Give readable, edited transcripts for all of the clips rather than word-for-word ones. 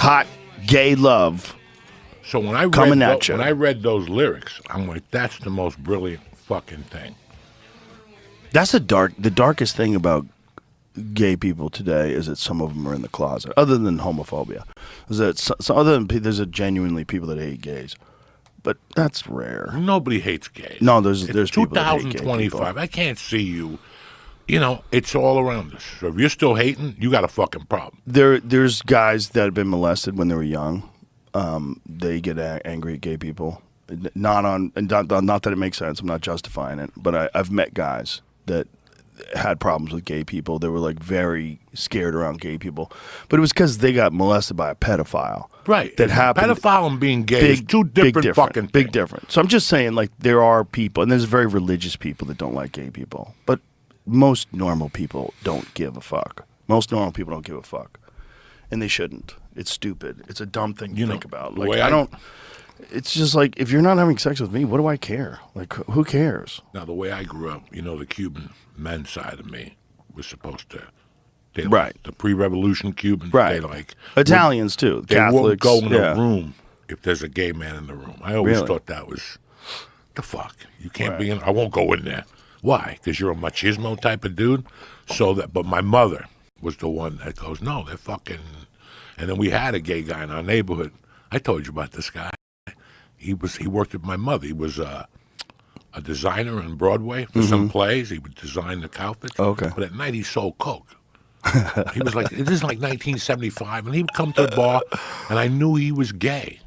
hot gay love. So when I read those lyrics, I'm like, that's the most brilliant fucking thing. That's the darkest thing about gay people today is that some of them are in the closet. Other than homophobia, is that there's genuinely people that hate gays, but that's rare. Nobody hates gays. No, there's people that hate gay 2025. people. I can't see you. You know, it's all around us. So if you're still hating, you got a fucking problem. There's guys that have been molested when they were young. They get angry at gay people. Not that it makes sense. I'm not justifying it, but I've met guys that had problems with gay people. They were like very scared around gay people, but it was because they got molested by a pedophile. Right. That happened. Pedophile and being gay is two different fucking things. Big difference. So I'm just saying, like, there are people, and there's very religious people that don't like gay people, but most normal people don't give a fuck. Most normal people don't give a fuck, and they shouldn't. It's stupid. It's a dumb thing to think about. Like, I don't. It's just like, if you're not having sex with me, what do I care? Like, who cares? Now, the way I grew up, the Cuban men's side of me was supposed to. They right. Like the pre-revolution Cubans. Right. They like Italians too. They Catholics. won't go in a room if there's a gay man in the room. I always Really? thought that was the fuck. You can't be in. I won't go in there. Why? Because you're a machismo type of dude. But my mother was the one that goes, no, they're fucking. And then we had a gay guy in our neighborhood. I told you about this guy. He worked with my mother. He was a designer on Broadway for some plays. He would design the outfits. Okay. But at night he sold coke. He was like, this is like 1975, and he would come to the bar, and I knew he was gay.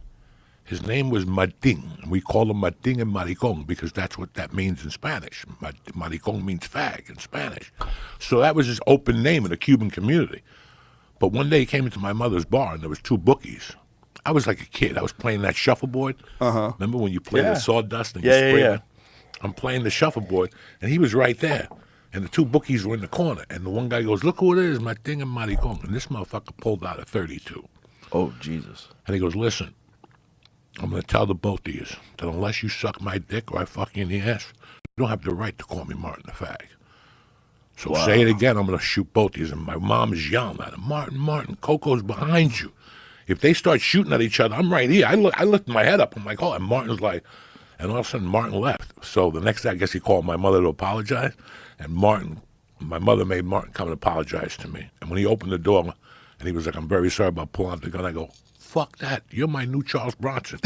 His name was Martin, and we call him Martin and Maricon because that's what that means in Spanish. Maricon means fag in Spanish. So that was his open name in the Cuban community. But one day he came into my mother's bar, and there was two bookies. I was like a kid. I was playing that shuffleboard. Remember when you play the sawdust and you spray it? I'm playing the shuffleboard, and he was right there. And the two bookies were in the corner. And the one guy goes, look who it is, Martin and Maricon. And this motherfucker pulled out a 32. Oh, Jesus. And he goes, listen, I'm going to tell the both of you that unless you suck my dick or I fuck you in the ass, you don't have the right to call me Martin the fag. So say it again, I'm going to shoot both of you. And my mom is yelling at him, Martin, Coco's behind you. If they start shooting at each other, I'm right here. I lift my head up. I'm like, oh, and Martin's like, and all of a sudden Martin left. So the next day, I guess he called my mother to apologize. And my mother made Martin come and apologize to me. And when he opened the door, and he was like, I'm very sorry about pulling out the gun, I go, fuck that. You're my new Charles Bronson.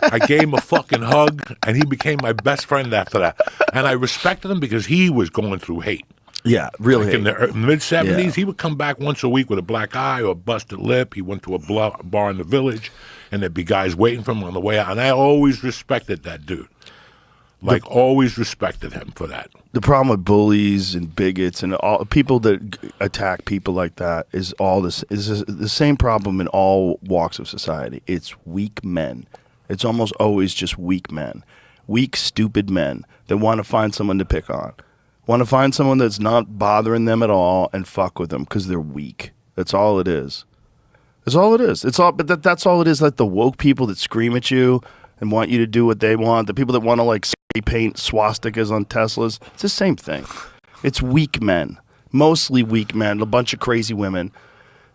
I gave him a fucking hug, and he became my best friend after that. And I respected him because he was going through hate. Yeah, really. Like in the mid-'70s, he would come back once a week with a black eye or a busted lip. He went to a bar in the village, and there'd be guys waiting for him on the way out. And I always respected that dude. Always respected him for that. The problem with bullies and bigots and all people that attack people like that is the same problem in all walks of society. It's weak men. It's almost always just weak men. Weak, stupid men that want to find someone to pick on. Want to find someone that's not bothering them at all and fuck with them because they're weak. That's all it is. That's all it is. But that's all it is. Like the woke people that scream at you and want you to do what they want. The people that want to like spray paint swastikas on Teslas. It's the same thing. It's weak men. Mostly weak men. A bunch of crazy women.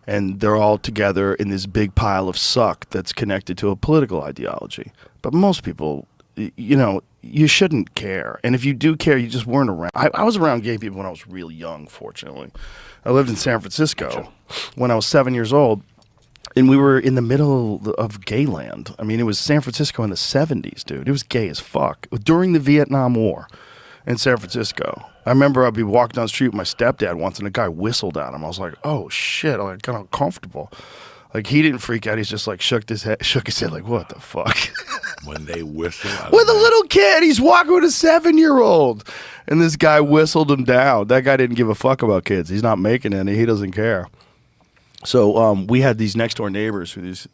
And they're all together in this big pile of suck that's connected to a political ideology. But most people, you shouldn't care. And if you do care, you just weren't around. I was around gay people when I was really young, fortunately. I lived in San Francisco when I was 7 years old. And we were in the middle of gay land. I mean, it was San Francisco in the 70s, dude. It was gay as fuck. During the Vietnam War in San Francisco. I remember I'd be walking down the street with my stepdad once, and a guy whistled at him. I was like, oh, shit. I got uncomfortable. Like, he didn't freak out. He's just like shook his head like, what the fuck? When they whistle. With a little kid. He's walking with a 7-year-old. And this guy whistled him down. That guy didn't give a fuck about kids. He's not making any. He doesn't care. So we had these next door neighbors who this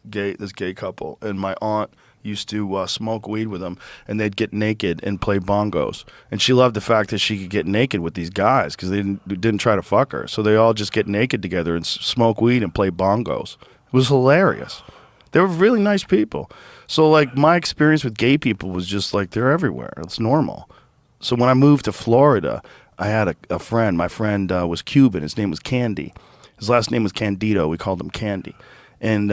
gay couple, and my aunt used to smoke weed with them, and they'd get naked and play bongos. And she loved the fact that she could get naked with these guys because they didn't try to fuck her. So they all just get naked together and smoke weed and play bongos. It was hilarious. They were really nice people. So like my experience with gay people was just like they're everywhere. It's normal. So when I moved to Florida, I had a friend. My friend was Cuban. His name was Candy. His last name was Candido. We called him Candy. And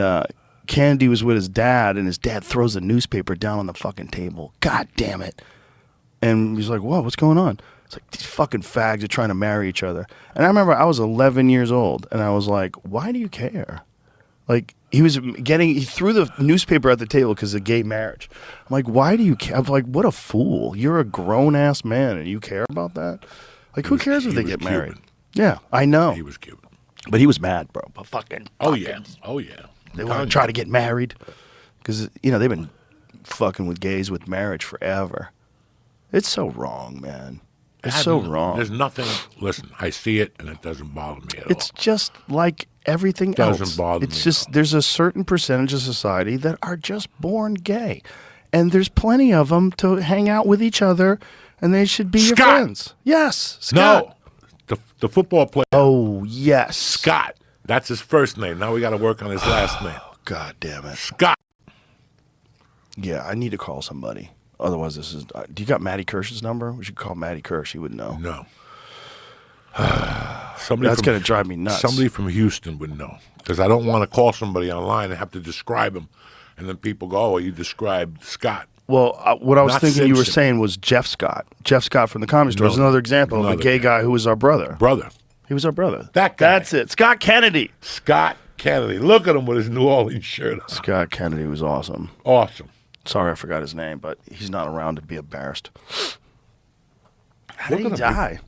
Kennedy was with his dad, and his dad throws the newspaper down on the fucking table. God damn it. And he's like, whoa, what's going on? It's like, these fucking fags are trying to marry each other. And I remember I was 11 years old, and I was like, why do you care? Like, he threw the newspaper at the table because of gay marriage. I'm like, why do you care? I'm like, what a fool. You're a grown-ass man, and you care about that? Like, who cares if they get married? Yeah, I know. He was Cuban. But he was mad, bro. But fucking. Oh, yeah. Oh, yeah. They want to try to get married. Because, they've been fucking with gays with marriage forever. It's so wrong, man. It's so wrong. There's nothing. Listen, I see it, and it doesn't bother me at all. It's just like everything else. Doesn't bother me. It's just there's a certain percentage of society that are just born gay, and there's plenty of them to hang out with each other, and they should be your friends. Yes, Scott. No, the football player. Oh yes, Scott. That's his first name. Now we got to work on his last name. God damn it, Scott. Yeah, I need to call somebody. Otherwise, this is. Do you got Matty Kirsch's number? We should call Matty Kirsch. He would know. No. That's going to drive me nuts. Somebody from Houston would know. Because I don't want to call somebody online and have to describe him. And then people go, oh, well, you described Scott. Well, what I was thinking Simpson. you were saying was Jeff Scott. Jeff Scott from the Comedy Store is another example of a gay guy who was our brother. He was our brother. That guy. That's it. Scott Kennedy. Scott Kennedy. Look at him with his New Orleans shirt on. Scott Kennedy was awesome. Awesome. Sorry I forgot his name, but he's not around to be embarrassed. How Look did he die?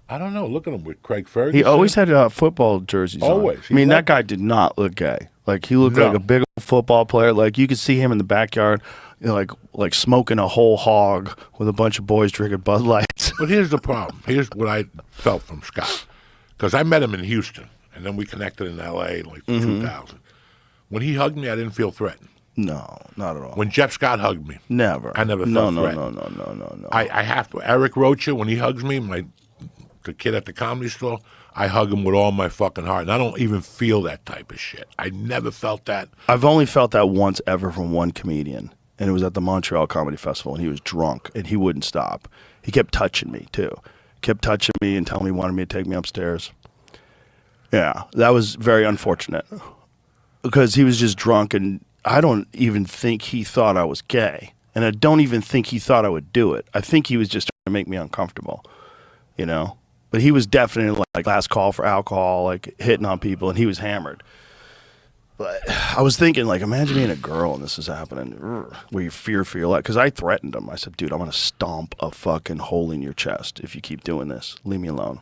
I don't know. Look at him with Craig Ferguson. He always had football jerseys Always. on. I mean, that guy did not look gay. Like, he looked like a big old football player. Like, you could see him in the backyard, like smoking a whole hog with a bunch of boys drinking Bud Lights. But here's the problem. Here's what I felt from Scott. Because I met him in Houston, and then we connected in L.A. in 2000. When he hugged me, I didn't feel threatened. No, not at all. When Jeff Scott hugged me. Never. I never felt threatened. No. I have to. Eric Rocha, when he hugs me, the kid at the Comedy Store, I hug him with all my fucking heart. And I don't even feel that type of shit. I never felt that. I've only felt that once ever from one comedian. And it was at the Montreal Comedy Festival, and he was drunk, and he wouldn't stop. He kept touching me, too. Kept touching me and telling me he wanted me to take me upstairs. Yeah, that was very unfortunate. Because he was just drunk, and I don't even think he thought I was gay. And I don't even think he thought I would do it. I think he was just trying to make me uncomfortable, But he was definitely like last call for alcohol, like hitting on people, and he was hammered. But I was thinking, like, imagine being a girl and this is happening, where you fear for your life. Because I threatened him. I said, dude, I'm going to stomp a fucking hole in your chest if you keep doing this. Leave me alone.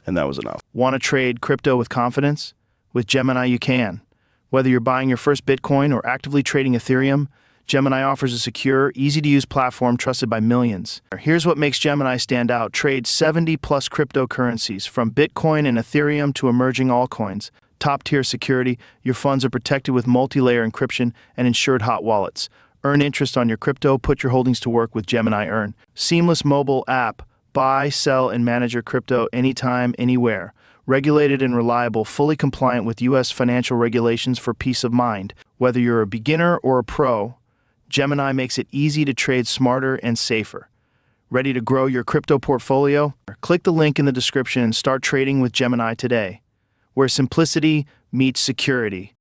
And that was enough. Want to trade crypto with confidence? With Gemini, you can. Whether you're buying your first Bitcoin or actively trading Ethereum, Gemini offers a secure, easy-to-use platform trusted by millions. Here's what makes Gemini stand out. Trade 70-plus cryptocurrencies, from Bitcoin and Ethereum to emerging altcoins. Top-tier security, your funds are protected with multi-layer encryption and insured hot wallets. Earn interest on your crypto, put your holdings to work with Gemini Earn. Seamless mobile app. Buy, sell, and manage your crypto anytime, anywhere. Regulated and reliable, fully compliant with U.S. financial regulations for peace of mind. Whether you're a beginner or a pro, Gemini makes it easy to trade smarter and safer. Ready to grow your crypto portfolio? Click the link in the description and start trading with Gemini today, where simplicity meets security.